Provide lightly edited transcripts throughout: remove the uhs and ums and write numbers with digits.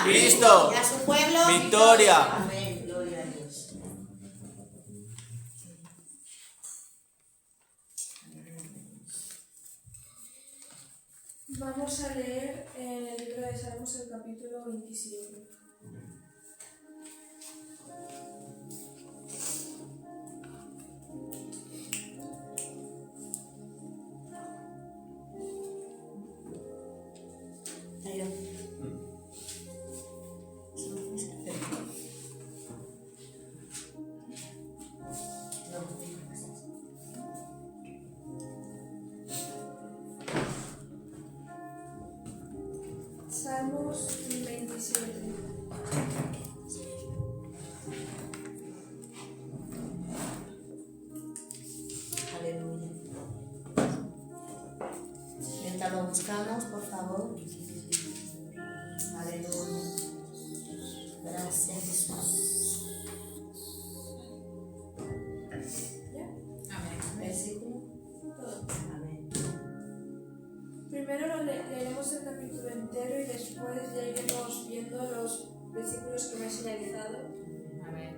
Cristo. Y a su pueblo. Victoria. Amén. Gloria a Dios. Vamos a leer en el libro de Salmos el capítulo 27. Salmos 27. Aleluya. Mientras lo buscamos, por favor. Aleluya. Gracias, Jesús. ¿Ya? Amén. Versículo. Amén. Primero leeremos el capítulo entero y después ya iremos viendo los versículos que me he señalizado,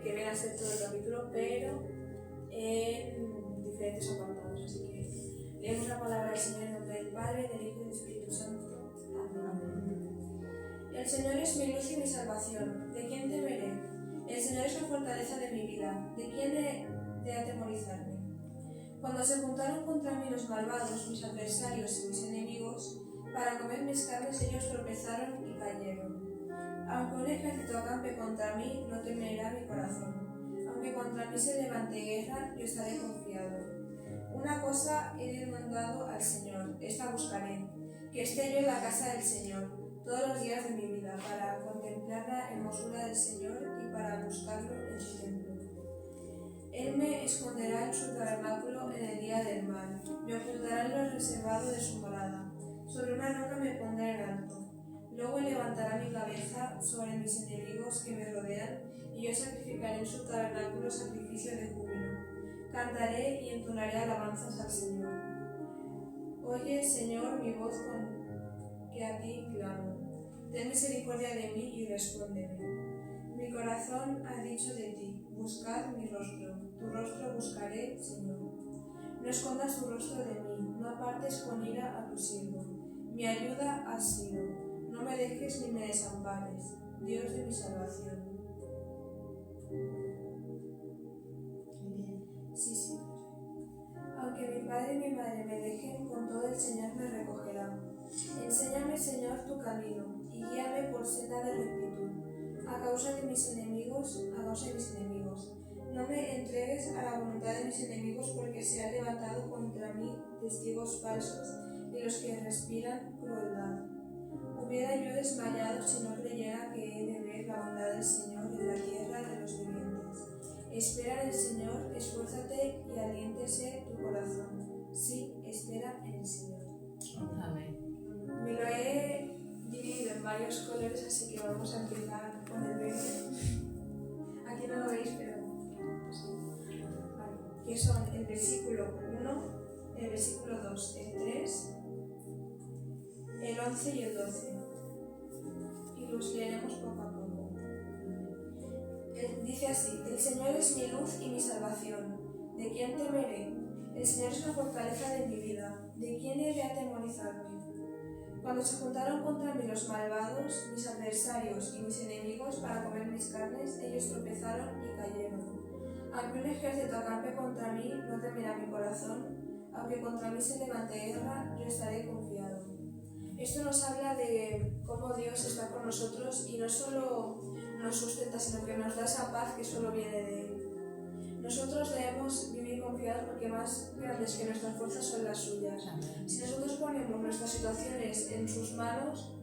que vienen a ser todo el capítulo, pero en diferentes apartados. Así que leemos la palabra del Señor en nombre del Padre, del Hijo y del Espíritu Santo. Amén. El Señor es mi luz y mi salvación. ¿De quién temeré? El Señor es la fortaleza de mi vida. ¿De quién he de atemorizarme? Cuando se juntaron contra mí los malvados, mis adversarios y mis enemigos, para comer mis carnes, ellos tropezaron y cayeron. Aunque un ejército acampe contra mí, no temerá mi corazón. Aunque contra mí se levante guerra, yo estaré confiado. Una cosa he demandado al Señor, esta buscaré, que esté yo en la casa del Señor todos los días de mi vida, para contemplar la hermosura del Señor y para buscarlo en su templo. Él me esconderá en su tabernáculo en el día del mal, me ocultará en lo reservado de su morada. Sobre una roca me pondrá en alto. Luego levantará mi cabeza sobre mis enemigos que me rodean, y yo sacrificaré en su tabernáculo sacrificio de júbilo. Cantaré y entonaré alabanzas al Señor. Oye, Señor, mi voz con que a ti clamo. Ten misericordia de mí y respóndeme. Mi corazón ha dicho de ti, buscad mi rostro. Tu rostro buscaré, Señor. No escondas tu rostro de mí, no apartes con ira a tu siervo. Mi ayuda has sido, no me dejes ni me desampares, Dios de mi salvación. Sí. Aunque mi padre y mi madre me dejen, con todo el Señor me recogerá. Enséñame, Señor, tu camino, y guíame por senda de rectitud, a causa de mis enemigos. No me entregues a la voluntad de mis enemigos, porque se han levantado contra mí testigos falsos y los que respiran crueldad. Hubiera yo desmayado si no creyera que he de ver la bondad del Señor en la tierra de los vivientes. Espera en el Señor, esfuérzate y aliéntese tu corazón. Sí, espera en el Señor. Amén. Me lo he dividido en varios colores, así que vamos a empezar con el verde. Aquí no lo veis, pero vale. Que son el versículo 1, el versículo 2, el 3, el 11 y el 12. Y los leeremos poco a poco. Dice así: el Señor es mi luz y mi salvación. ¿De quién temeré? El Señor es la fortaleza de mi vida. ¿De quién he de atemorizarme? Cuando se juntaron contra mí los malvados, mis adversarios y mis enemigos para comer mis carnes, ellos tropezaron y cayeron. Aunque un ejército acampe contra mí, no temerá mi corazón. Aunque contra mí se levante guerra, yo estaré confiado. Esto nos habla de cómo Dios está con nosotros y no solo nos sustenta, sino que nos da esa paz que solo viene de Él. Nosotros debemos vivir confiados porque más grandes que nuestras fuerzas son las suyas. Si nosotros ponemos nuestras situaciones en sus manos,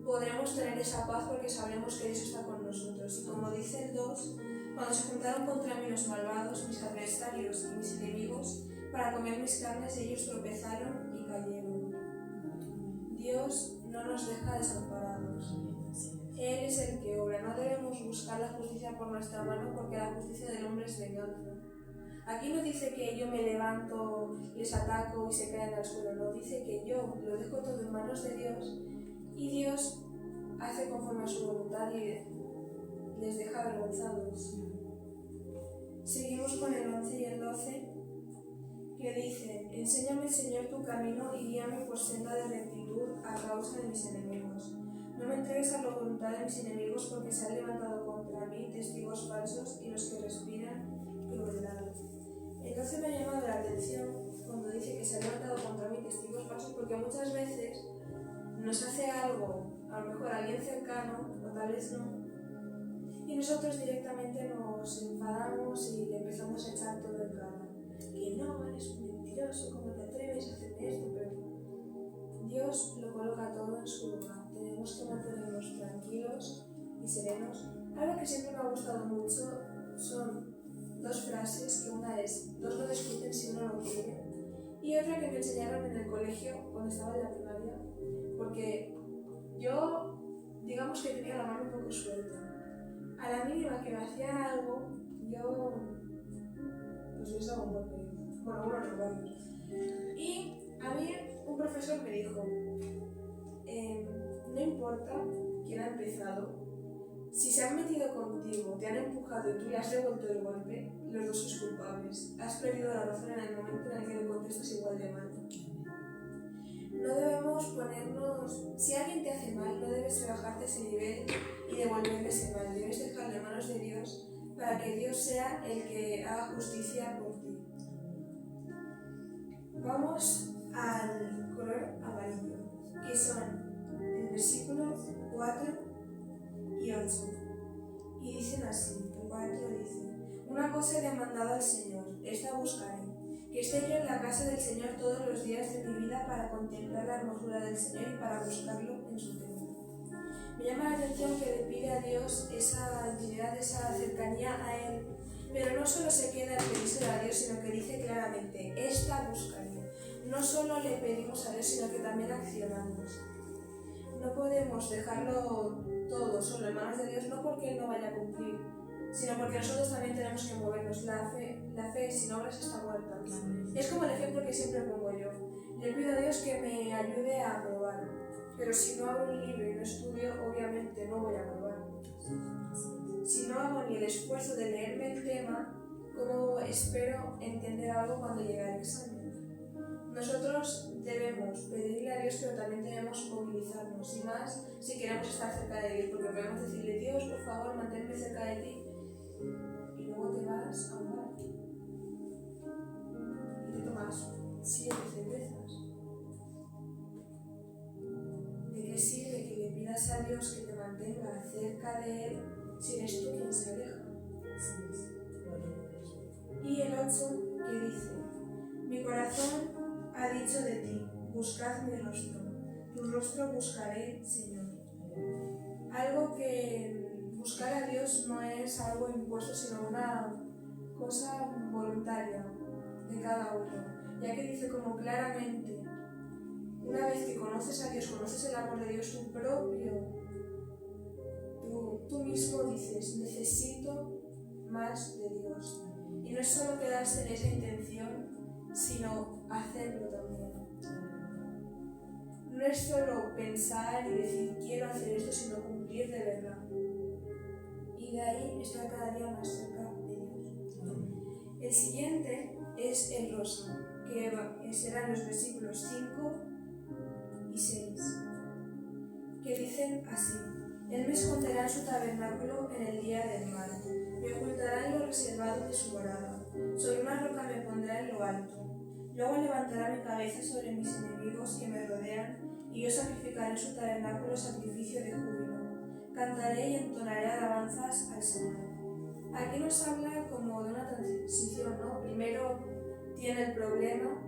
podremos tener esa paz porque sabremos que Dios está con nosotros. Y como dice el 2, cuando se juntaron contra mí los malvados, mis adversarios y mis enemigos, para comer mis carnes, ellos tropezaron y cayeron. Dios no nos deja desamparados. Él es el que obra. No debemos buscar la justicia por nuestra mano, porque la justicia del hombre es venganza. Aquí no dice que yo me levanto, les ataco y se caen al suelo. No, dice que yo lo dejo todo en manos de Dios y Dios hace conforme a su voluntad y les deja avergonzados. Seguimos con el 11 y el 12, que dicen: enséñame, Señor, tu camino y guíame por senda de rectitud a causa de mis enemigos. No me entregues a la voluntad de mis enemigos, porque se han levantado contra mí testigos falsos y los que respiran crueldad. Entonces me ha llamado la atención cuando dice que se han levantado contra mí testigos falsos, porque muchas veces nos hace algo, a lo mejor alguien cercano, o tal vez no, y nosotros directamente nos enfadamos y le empezamos a echar todo en cara. Que no, eres un mentiroso, ¿cómo te atreves a hacerme esto? Pero Dios lo coloca todo en su lugar. Tenemos que mantenernos tranquilos y serenos. Algo que siempre me ha gustado mucho son dos frases, que una es: dos no discuten si uno no quiere, y otra que me enseñaron en el colegio cuando estaba en la primaria, porque yo, digamos que tenía la mano un poco suelta. A la mínima que me hacían algo, yo pues les daba un golpe. Bueno, uno no, varios. Y a mí un profesor me dijo: no importa quién ha empezado, si se han metido contigo, te han empujado y tú le has devuelto el golpe, los dos sois culpables. Has perdido la razón en el momento en el que le contestas igual de mal. No debemos ponernos... Si alguien te hace mal, no debes rebajarte ese nivel y devolverle ese mal. Debes dejarlo en manos de Dios para que Dios sea el que haga justicia por ti. Vamos al color amarillo, que son el versículo 4 y 8. Y dicen así, el 4 dice: una cosa he demandado al Señor, esta buscaré, que esté yo en la casa del Señor todos los días de mi vida para contemplar la hermosura del Señor y para buscarlo en su templo. Me llama la atención que le pide a Dios esa intimidad, esa cercanía a Él, pero no solo se queda en pedírselo a Dios, sino que dice claramente: esta buscaré. No solo le pedimos a Dios, sino que también accionamos. No podemos dejarlo todo solo en manos de Dios, no porque Él no vaya a cumplir, sino porque nosotros también tenemos que movernos. La fe sin obras está muerta. Es como el ejemplo que siempre pongo yo. Le pido a Dios que me ayude a aprobar, pero si no hago un libro y no estudio, obviamente no voy a aprobar. Si no hago ni el esfuerzo de leerme el tema, ¿cómo espero entender algo cuando llegue al examen? Nosotros debemos pedirle a Dios, pero también debemos movilizarnos, y más si queremos estar cerca de Dios, porque podemos decirle: Dios, por favor, manténme cerca de ti, y luego te vas a un bar y te tomas 7 cervezas. ¿De qué sirve que le pidas a Dios que te mantenga cerca de Él si eres tú quien se aleja? Y el 8, que dice: mi corazón ha dicho de ti, buscad mi rostro, tu rostro buscaré, Señor. Algo que buscar a Dios no es algo impuesto, sino una cosa voluntaria de cada uno, ya que dice como claramente: una vez que conoces a Dios, conoces el amor de Dios, tú mismo dices: necesito más de Dios. Y no es solo quedarse en esa intención, sino hacerlo también. No es solo pensar y decir quiero hacer esto, sino cumplir de verdad. Y de ahí estar cada día más cerca de Dios. El siguiente es el rosa, que serán los versículos 5 y 6, que dicen así: Él me esconderá en su tabernáculo en el día del mal, me ocultará en lo reservado de su morada, sobre una roca me pondrá en lo alto. Luego levantará mi cabeza sobre mis enemigos que me rodean, y yo sacrificaré en su tabernáculo sacrificio de júbilo. Cantaré y entonaré alabanzas al Señor. Aquí nos habla como de una transición, ¿no? Primero tiene el problema,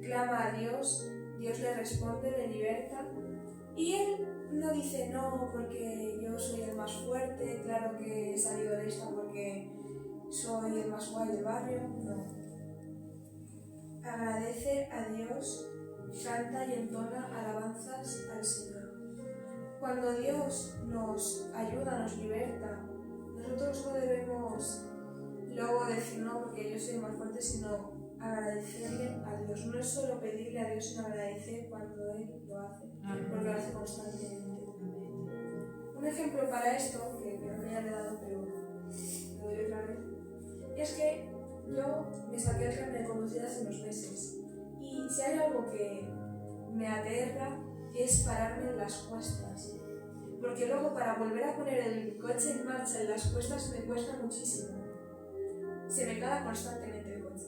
clama a Dios, Dios le responde, le liberta, y él no dice no porque yo soy el más fuerte, claro que he salido de esta porque soy el más guay del barrio, no. Agradece a Dios, canta y entona alabanzas al Señor. Cuando Dios nos ayuda, nos liberta, nosotros no debemos luego decir no porque yo soy el más fuerte, sino agradecerle a Dios. No es solo pedirle a Dios, sino agradecer cuando Él lo hace, porque lo hace constantemente. Un ejemplo para esto, que creo que ya le he dado, pero lo doy otra vez, es que yo me saqué el carnet de conducir hace unos meses y si hay algo que me aterra es pararme en las cuestas, porque luego para volver a poner el coche en marcha en las cuestas me cuesta muchísimo, se me caga constantemente el coche.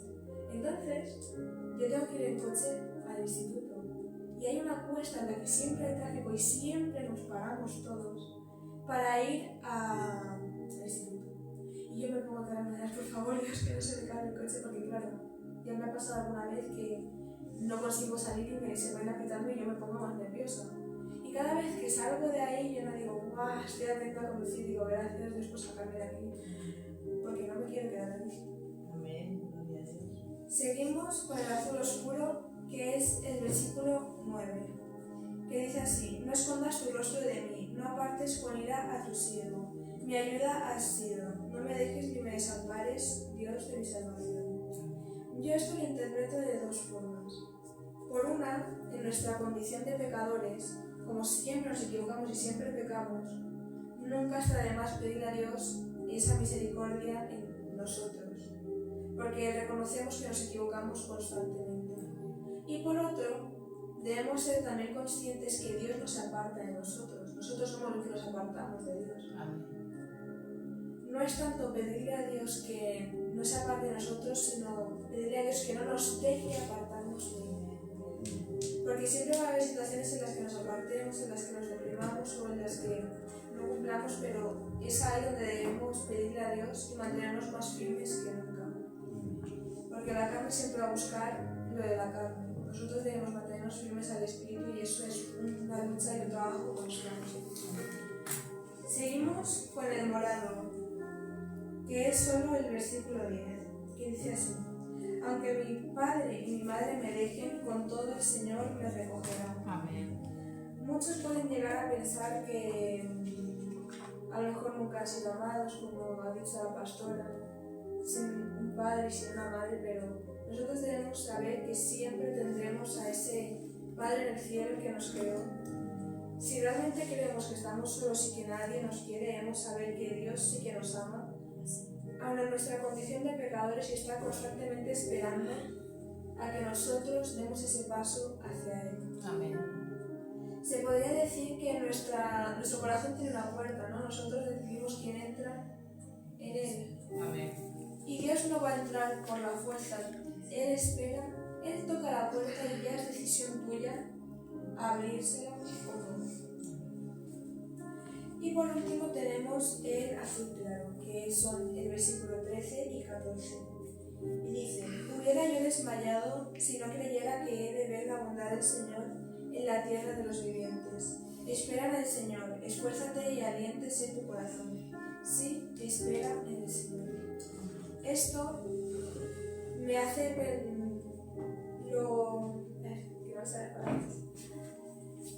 Entonces yo tengo que ir en coche al instituto y hay una cuesta en la que siempre hay tráfico y siempre nos paramos todos para ir al instituto. Y yo me pongo a caramelar, por favor, Dios, que no se me caiga el coche, porque claro, ya me ha pasado alguna vez que no consigo salir y se van apretando y yo me pongo más nerviosa. Y cada vez que salgo de ahí yo no digo, guau, estoy atento a conducir, digo, gracias Dios por sacarme de aquí, porque no me quiero quedar aquí. Amén. Gloria a Dios. Seguimos con el azul oscuro, que es el versículo 9, que dice así: no escondas tu rostro de mí, no apartes con ira a tu siervo, mi ayuda has sido, no me dejes ni me desampares, Dios de mi salvación. Yo esto lo interpreto de dos formas. Por una, en nuestra condición de pecadores, como siempre nos equivocamos y siempre pecamos, nunca está de más pedirle a Dios esa misericordia en nosotros, porque reconocemos que nos equivocamos constantemente. Y por otro, debemos ser también conscientes que Dios nos aparta de nosotros. Nosotros somos los que nos apartamos de Dios. Amén. No es tanto pedirle a Dios que no se aparte de nosotros, sino pedirle a Dios que no nos deje apartarnos de Él. Porque siempre va a haber situaciones en las que nos apartemos, en las que nos deprimamos o en las que no cumplamos, pero es ahí donde debemos pedirle a Dios y mantenernos más firmes que nunca. Porque la carne siempre va a buscar lo de la carne. Nosotros debemos mantenernos firmes al Espíritu y eso es una lucha y un trabajo constante. Seguimos con el morado, que es solo el versículo 10, que dice así: aunque mi padre y mi madre me dejen, con todo el Señor me recogerá. Amén. Muchos pueden llegar a pensar que a lo mejor nunca han sido amados, como ha dicho la pastora, sin un padre y sin una madre, pero nosotros debemos saber que siempre tendremos a ese Padre en el cielo que nos creó. Si realmente creemos que estamos solos y que nadie nos quiere, debemos saber que Dios sí que nos ama, aun en nuestra condición de pecadores, y está constantemente esperando a que nosotros demos ese paso hacia Él. Amén. Se podría decir que nuestro corazón tiene una puerta, ¿no? Nosotros decidimos quién entra en Él. Amén. Y Dios no va a entrar por la fuerza. Él espera, Él toca la puerta y ya es decisión tuya abrírsela o no. Y por último tenemos el azul claro, que son el versículo 13 y 14. Y dice: hubiera yo desmayado si no creyera que he de ver la bondad del Señor en la tierra de los vivientes. Espera en el Señor, esfuérzate y aliéntese tu corazón. Sí, espera en el Señor. Esto me hace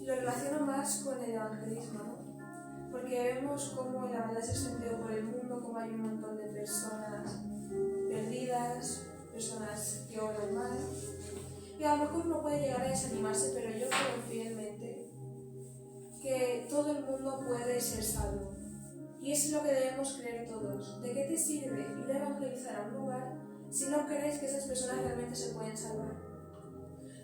lo relaciono más con el evangelismo, ¿no? Porque vemos cómo la maldad se extendió por el mundo, cómo hay un montón de personas perdidas, personas que obran mal, y a lo mejor uno puede llegar a desanimarse, pero yo creo fielmente que todo el mundo puede ser salvo. Y eso es lo que debemos creer todos. ¿De qué te sirve ir a evangelizar a un lugar si no crees que esas personas realmente se pueden salvar?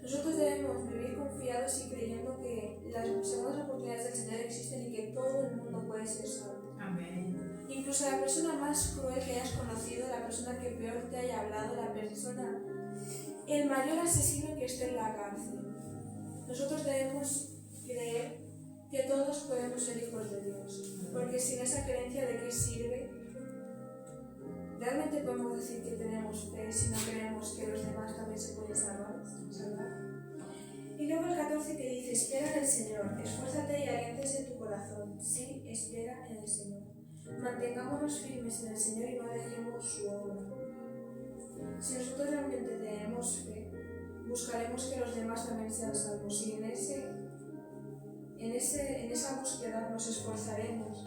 Nosotros debemos vivir confiados y creyendo que las segundas oportunidades del Señor existen y que todo el mundo puede ser salvo. Amén. Incluso la persona más cruel que hayas conocido, la persona que peor te haya hablado, el mayor asesino que esté en la cárcel. Nosotros debemos creer que todos podemos ser hijos de Dios, porque sin esa creencia, ¿de qué sirve? ¿Realmente podemos decir que tenemos fe si no creemos que los demás también se pueden salvar? Y luego el 14 que dice: espera en el Señor, esfuérzate y aliéntese tu corazón. Sí, espera en el Señor. Mantengámonos firmes en el Señor y no dejemos su obra. Si nosotros realmente tenemos fe, buscaremos que los demás también sean salvos, y en esa búsqueda nos esforzaremos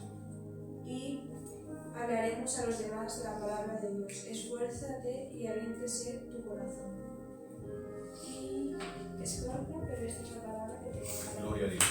y hablaremos a los demás la palabra de Dios. Esfuérzate y aliéntese tu corazón. Y es corta, pero esta es la palabra que te voy a dar. Gloria a Dios.